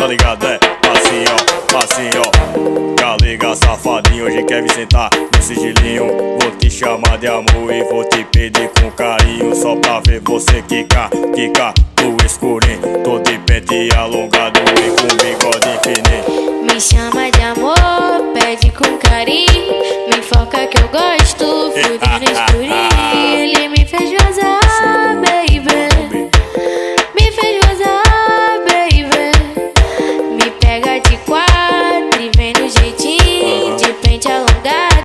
tá ligado, é? Assim ó, galega safadinho, hoje quer me sentar no sigilinho. Vou te chamar de amor e vou te pedir com carinho, só pra ver você quicar no escurinho. Tô de pente alongado e com bigode fininho. Me chama de amor, pede com carinho, me foca que eu gosto, fuder no escurinho. Ele me fez vazar.